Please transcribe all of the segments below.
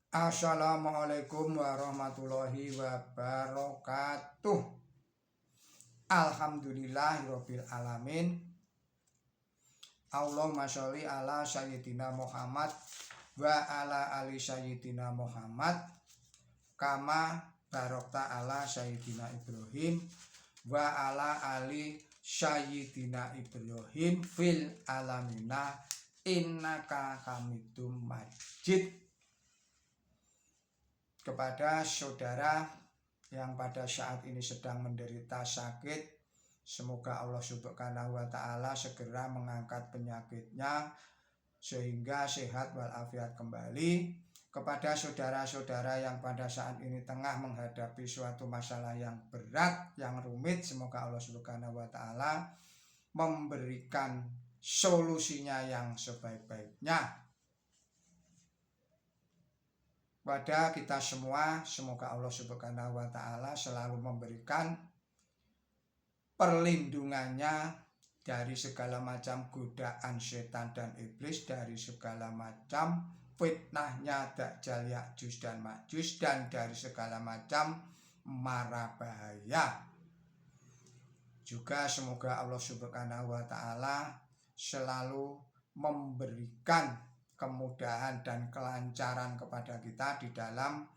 Assalamualaikum warahmatullahi wabarakatuh. Alhamdulillahirabbil alamin. Allahumma sholli ala sayyidina Muhammad wa ala ali sayyidina Muhammad kama barokta ala sayyidina Ibrahim wa ala ali sayyidina Ibrahim fil alamina innaka hamidum majid. Kepada saudara yang pada saat ini sedang menderita sakit, semoga Allah Subhanahu wa Ta'ala segera mengangkat penyakitnya sehingga sehat walafiat kembali. Kepada saudara-saudara yang pada saat ini tengah menghadapi suatu masalah yang berat, yang rumit, semoga Allah Subhanahu wa Ta'ala memberikan solusinya yang sebaik-baiknya. Pada kita semua, semoga Allah Subhanahu wa Ta'ala selalu memberikan perlindungannya dari segala macam godaan setan dan iblis, dari segala macam fitnahnya Dajjal, Ya'juj dan Ma'juj, dan dari segala macam mara bahaya. Juga semoga Allah Subhanahu wa Ta'ala selalu memberikan kemudahan dan kelancaran kepada kita di dalam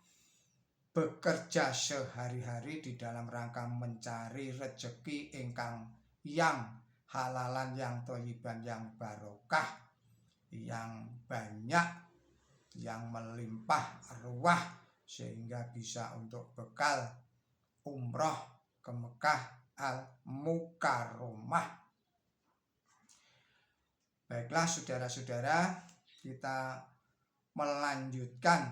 bekerja sehari-hari di dalam rangka mencari rezeki ingkang yang halalan, yang thayyiban, yang barokah, yang banyak, yang melimpah ruah, sehingga bisa untuk bekal umroh ke Mekah Al-Mukarramah. Baiklah saudara-saudara, kita melanjutkan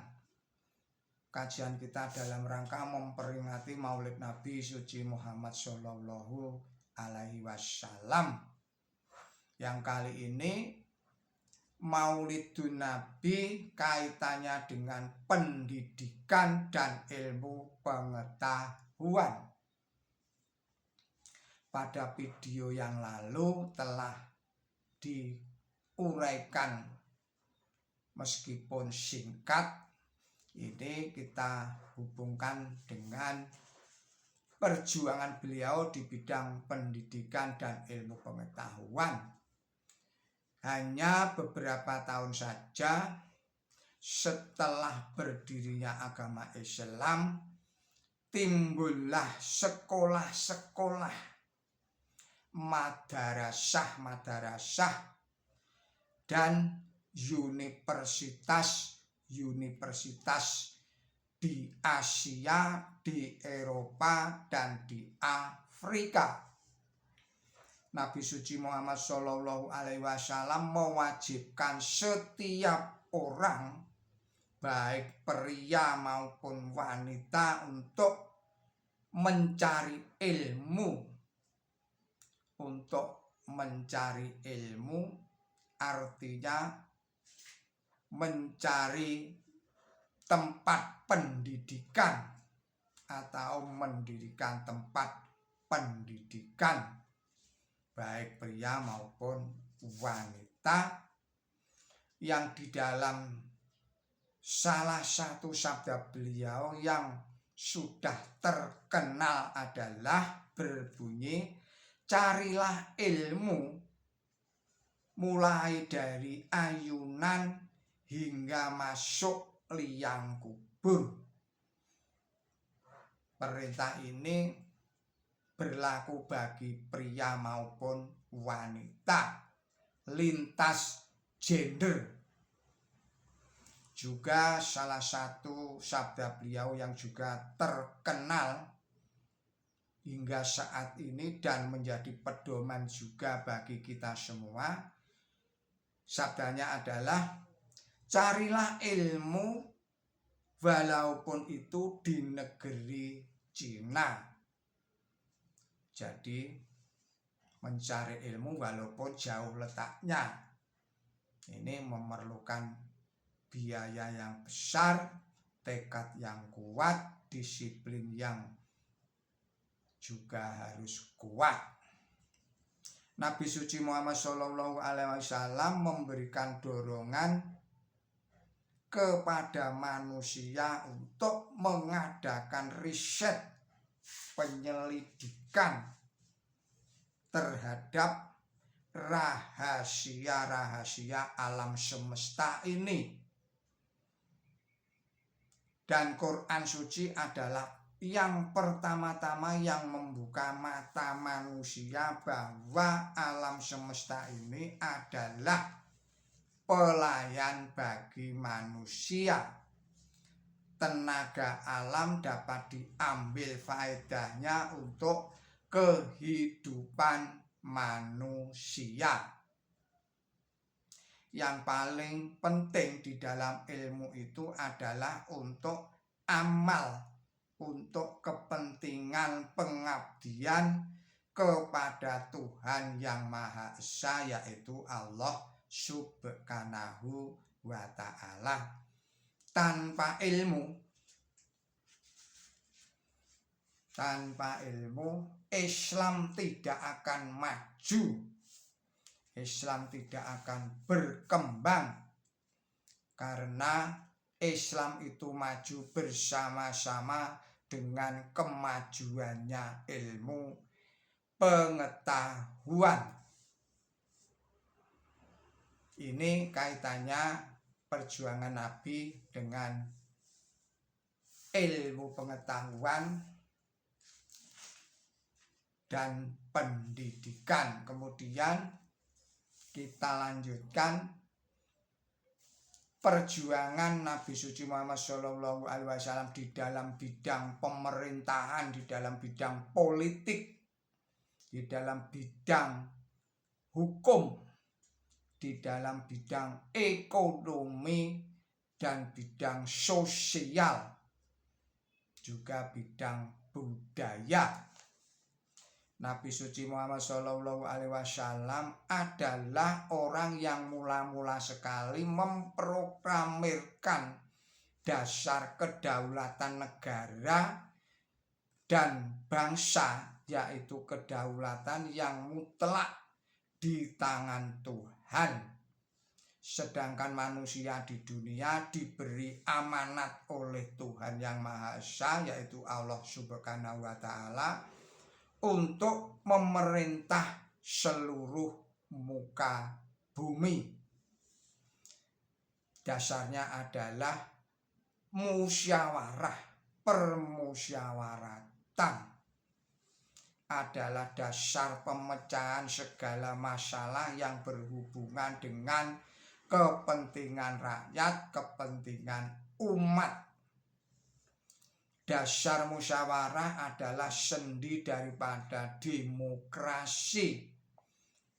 kajian kita dalam rangka memperingati Maulid Nabi suci Muhammad Shallallahu Alaihi Wasallam. Yang kali ini Maulidun Nabi kaitannya dengan pendidikan dan ilmu pengetahuan. Pada video yang lalu telah diuraikan meskipun singkat, ini kita hubungkan dengan perjuangan beliau di bidang pendidikan dan ilmu pengetahuan. Hanya beberapa tahun saja setelah berdirinya agama Islam, timbullah sekolah-sekolah, madrasah-madrasah, dan universitas di Asia, di Eropa, dan di Afrika. Nabi suci Muhammad Shallallahu Alaihi Wasallam mewajibkan setiap orang, baik pria maupun wanita, untuk mencari ilmu. Untuk mencari ilmu artinya mencari tempat pendidikan atau mendirikan tempat pendidikan, baik pria maupun wanita, yang di dalam salah satu sabda beliau yang sudah terkenal adalah berbunyi, carilah ilmu mulai dari ayunan hingga masuk liang kubur. Perintah ini berlaku bagi pria maupun wanita, lintas gender. Juga salah satu sabda beliau yang juga terkenal hingga saat ini dan menjadi pedoman juga bagi kita semua, sabdanya adalah, carilah ilmu walaupun itu di negeri Cina. Jadi mencari ilmu walaupun jauh letaknya, ini memerlukan biaya yang besar, tekad yang kuat, disiplin yang juga harus kuat. Nabi suci Muhammad Shallallahu Alaihi Wasallam memberikan dorongan kepada manusia untuk mengadakan riset penyelidikan terhadap rahasia-rahasia alam semesta ini. Dan Quran suci adalah yang pertama-tama yang membuka mata manusia bahwa alam semesta ini adalah pelayan bagi manusia. Tenaga alam dapat diambil faedahnya untuk kehidupan manusia. Yang paling penting di dalam ilmu itu adalah untuk amal, untuk kepentingan pengabdian kepada Tuhan yang Maha Esa, yaitu Allah Subhanahu wa Ta'ala. Tanpa ilmu Islam tidak akan maju, Islam tidak akan berkembang, karena Islam itu maju bersama-sama dengan kemajuannya ilmu pengetahuan. Ini kaitannya perjuangan Nabi dengan ilmu pengetahuan dan pendidikan. Kemudian kita lanjutkan perjuangan Nabi suci Muhammad SAW di dalam bidang pemerintahan, di dalam bidang politik, di dalam bidang hukum, di dalam bidang ekonomi dan bidang sosial, juga bidang budaya. Nabi suci Muhammad SAW adalah orang yang mula-mula sekali memproklamirkan dasar kedaulatan negara dan bangsa, yaitu kedaulatan yang mutlak di tangan Tuhan. Sedangkan manusia di dunia diberi amanat oleh Tuhan yang Maha Esa, yaitu Allah Subhanahu wa Ta'ala, untuk memerintah seluruh muka bumi. Dasarnya adalah musyawarah, permusyawaratan adalah dasar pemecahan segala masalah yang berhubungan dengan kepentingan rakyat, kepentingan umat. Dasar musyawarah adalah sendi daripada demokrasi,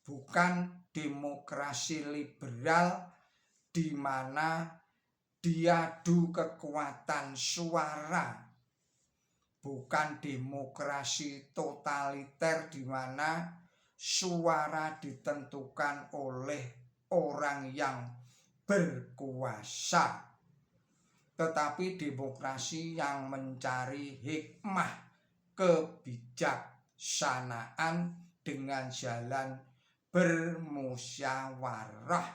bukan demokrasi liberal di mana diadu kekuatan suara, bukan demokrasi totaliter di mana suara ditentukan oleh orang yang berkuasa, tetapi demokrasi yang mencari hikmah kebijaksanaan dengan jalan bermusyawarah.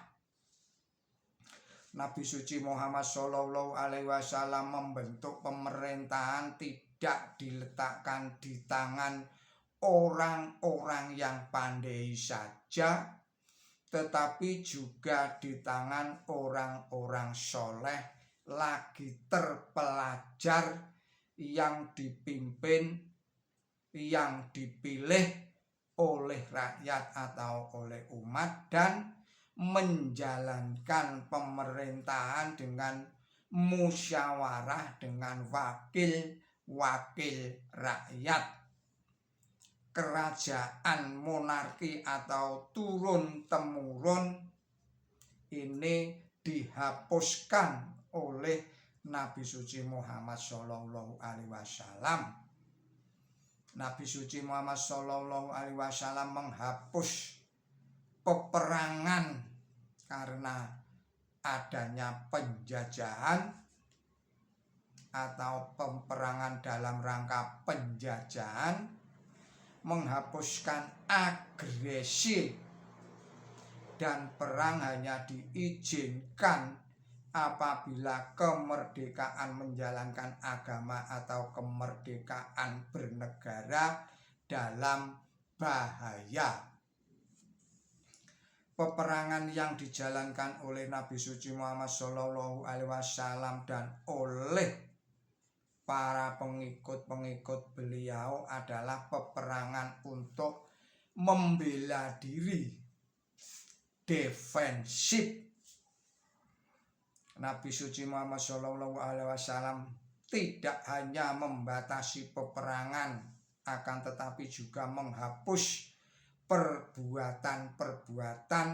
Nabi suci Muhammad SAW membentuk pemerintahan tidak diletakkan di tangan orang-orang yang pandai saja, tetapi juga di tangan orang-orang soleh lagi terpelajar yang dipimpin, yang dipilih oleh rakyat atau oleh umat dan menjalankan pemerintahan dengan musyawarah dengan wakil-wakil rakyat. Kerajaan monarki atau turun-temurun ini dihapuskan oleh Nabi suci Muhammad SAW. Nabi suci Muhammad SAW menghapus peperangan karena adanya penjajahan atau peperangan dalam rangka penjajahan, menghapuskan agresi, dan perang hanya diizinkan apabila kemerdekaan menjalankan agama atau kemerdekaan bernegara dalam bahaya. Peperangan yang dijalankan oleh Nabi suci Muhammad SAW dan oleh para pengikut-pengikut beliau adalah peperangan untuk membela diri, defensif. Nabi suci Muhammad SAW tidak hanya membatasi peperangan, akan tetapi juga menghapus perbuatan-perbuatan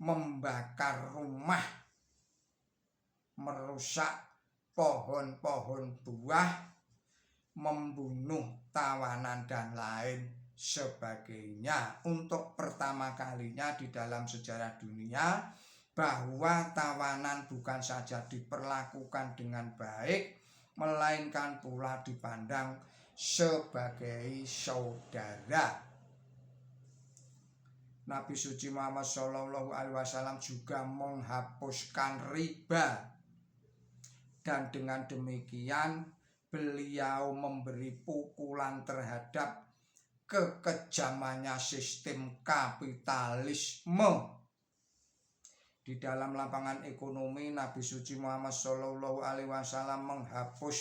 membakar rumah, merusak pohon-pohon buah, membunuh tawanan dan lain sebagainya. Untuk pertama kalinya di dalam sejarah dunia bahwa tawanan bukan saja diperlakukan dengan baik, melainkan pula dipandang sebagai saudara. Nabi suci Muhammad SAW juga menghapuskan riba, dan dengan demikian beliau memberi pukulan terhadap kekejamannya sistem kapitalisme. Di dalam lapangan ekonomi, Nabi suci Muhammad SAW menghapus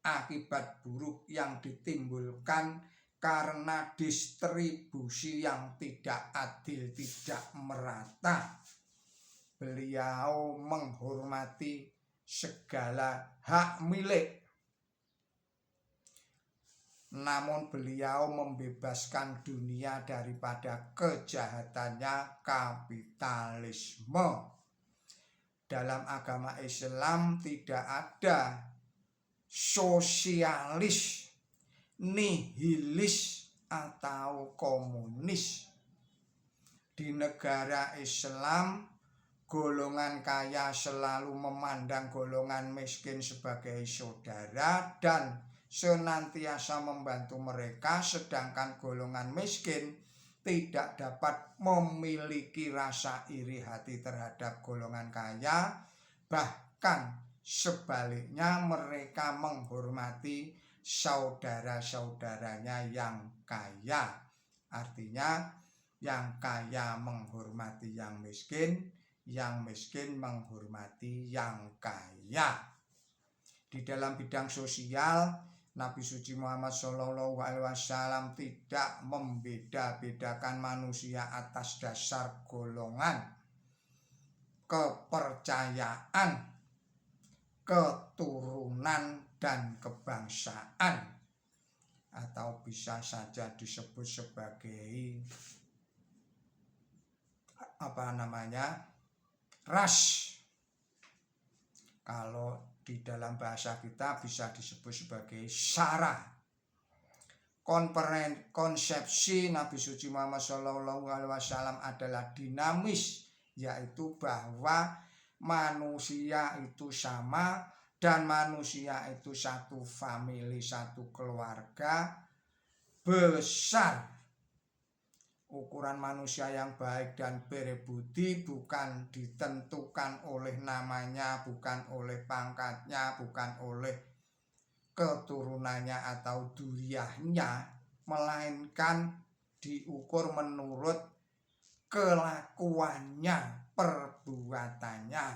akibat buruk yang ditimbulkan karena distribusi yang tidak adil, tidak merata. Beliau menghormati segala hak milik, namun beliau membebaskan dunia daripada kejahatannya kapitalisme. Dalam agama Islam tidak ada sosialis, nihilis, atau komunis. Di negara Islam, golongan kaya selalu memandang golongan miskin sebagai saudara dan senantiasa membantu mereka, sedangkan golongan miskin tidak dapat memiliki rasa iri hati terhadap golongan kaya. Bahkan sebaliknya, mereka menghormati saudara-saudaranya yang kaya. Artinya, yang kaya menghormati yang miskin menghormati yang kaya. Di dalam bidang sosial, Nabi suci Muhammad SAW tidak membeda-bedakan manusia atas dasar golongan, kepercayaan, keturunan, dan kebangsaan, atau bisa saja disebut sebagai ras. Kalau di dalam bahasa kita bisa disebut sebagai syara. Konsepsi Nabi suci Muhammad SAW adalah dinamis, yaitu bahwa manusia itu sama dan manusia itu satu famili, satu keluarga besar. Ukuran manusia yang baik dan berbudi bukan ditentukan oleh namanya, bukan oleh pangkatnya, bukan oleh keturunannya atau duriyahnya, melainkan diukur menurut kelakuannya, perbuatannya,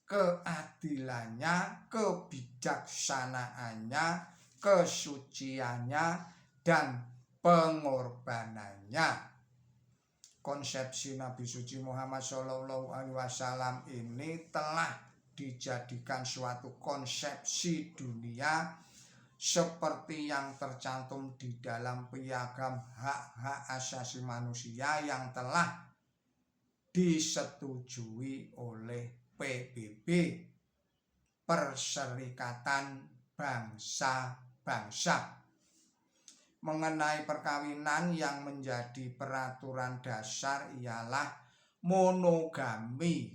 keadilannya, kebijaksanaannya, kesuciannya, dan pengorbanannya. Konsepsi Nabi suci Muhammad SAW ini telah dijadikan suatu konsepsi dunia seperti yang tercantum di dalam Piagam Hak-Hak Asasi Manusia yang telah disetujui oleh PBB, Perserikatan Bangsa-Bangsa. Mengenai perkawinan, yang menjadi peraturan dasar ialah monogami.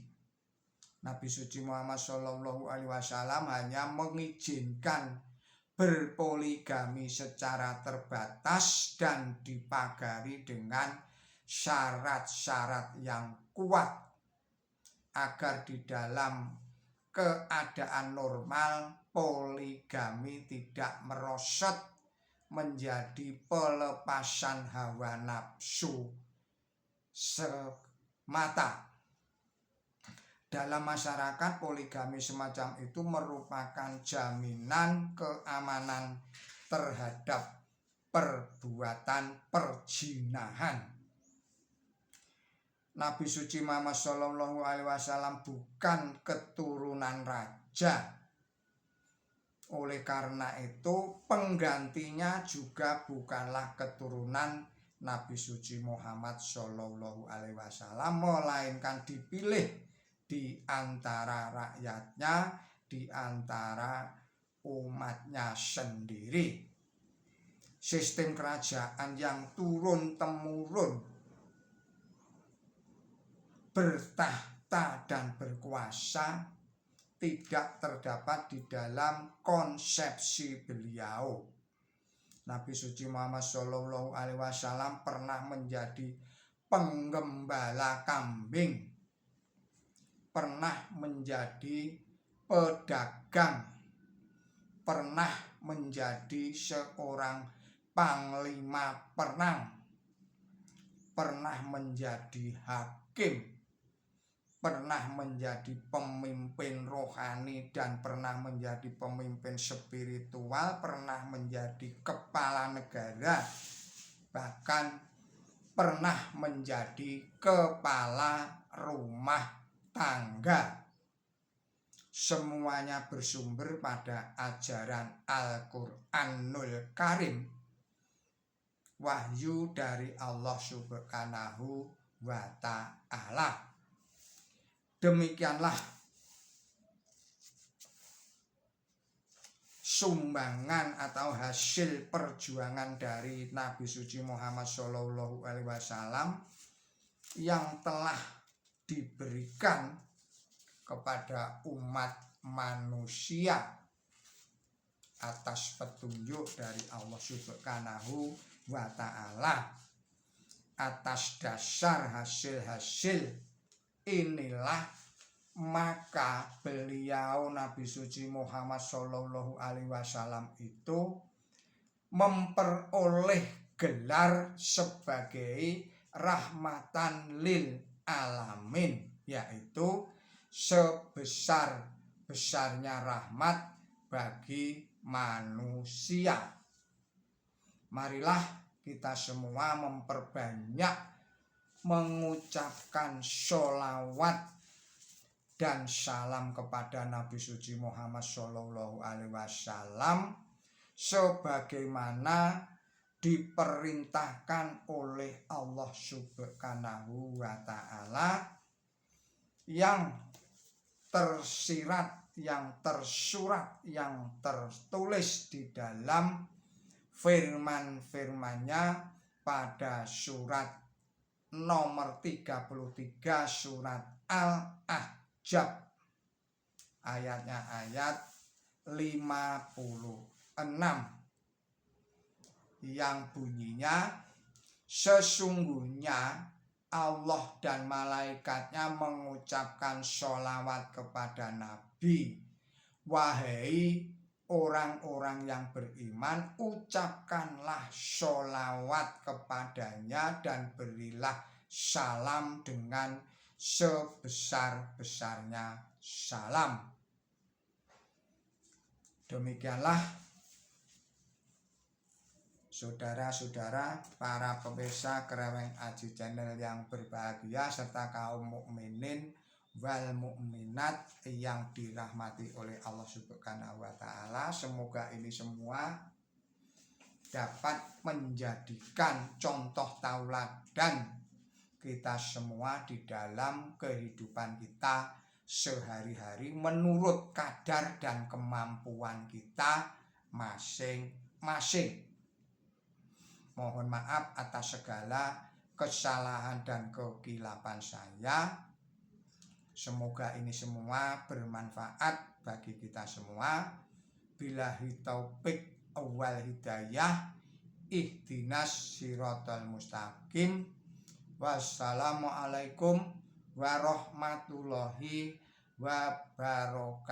Nabi suci Muhammad SAW hanya mengizinkan berpoligami secara terbatas dan dipagari dengan syarat-syarat yang kuat agar di dalam keadaan normal poligami tidak merosot menjadi pelepasan hawa nafsu semata. Dalam masyarakat, poligami semacam itu merupakan jaminan keamanan terhadap perbuatan perzinahan. Nabi suci Muhammad Shallallahu Alaihi Wasallam bukan keturunan raja. Oleh karena itu, penggantinya juga bukanlah keturunan Nabi suci Muhammad Shallallahu Alaihi Wasallam, melainkan dipilih di antara rakyatnya, di antara umatnya sendiri. Sistem kerajaan yang turun-temurun bertahta dan berkuasa tidak terdapat di dalam konsepsi beliau. Nabi suci Muhammad Shallallahu Alaihi Wasallam pernah menjadi penggembala kambing, pernah menjadi pedagang, pernah menjadi seorang panglima perang, pernah menjadi hakim, pernah menjadi pemimpin rohani dan pernah menjadi pemimpin spiritual, pernah menjadi kepala negara, bahkan pernah menjadi kepala rumah tangga. Semuanya bersumber pada ajaran Al-Qur'anul Karim, wahyu dari Allah Subhanahu wa Ta'ala. Demikianlah sumbangan atau hasil perjuangan dari Nabi suci Muhammad Shallallahu Alaihi Wasallam yang telah diberikan kepada umat manusia atas petunjuk dari Allah Subhanahu wa Ta'ala. Atas dasar hasil-hasil inilah maka beliau Nabi suci Muhammad Shallallahu Alaihi Wasallam itu memperoleh gelar sebagai rahmatan lil alamin, yaitu sebesar-besarnya rahmat bagi manusia. Marilah kita semua memperbanyak mengucapkan sholawat dan salam kepada Nabi suci Muhammad Shallallahu Alaihi Wasallam sebagaimana diperintahkan oleh Allah Subhanahu wa Ta'ala, yang tersirat, yang tersurat, yang tertulis di dalam firman-firmannya pada surat nomor 33 surat Al-Ahzab, ayatnya ayat 56, yang bunyinya, sesungguhnya Allah dan malaikatnya mengucapkan sholawat kepada Nabi. Wahai orang-orang yang beriman, ucapkanlah sholawat kepadanya dan berilah salam dengan sebesar-besarnya salam. Demikianlah saudara-saudara, para pemirsa Kreweng Aji Channel yang berbahagia, serta kaum mukminin wal mukminat yang dirahmati oleh Allah Subhanahu wa Ta'ala. Semoga ini semua dapat menjadikan contoh tauladan kita semua di dalam kehidupan kita sehari-hari menurut kadar dan kemampuan kita masing-masing. Mohon maaf atas segala kesalahan dan kekilapan saya. Semoga ini semua bermanfaat bagi kita semua. Billahi taufik wal hidayah. Ihdinas siratal mustaqim. Wassalamualaikum warahmatullahi wabarakatuh.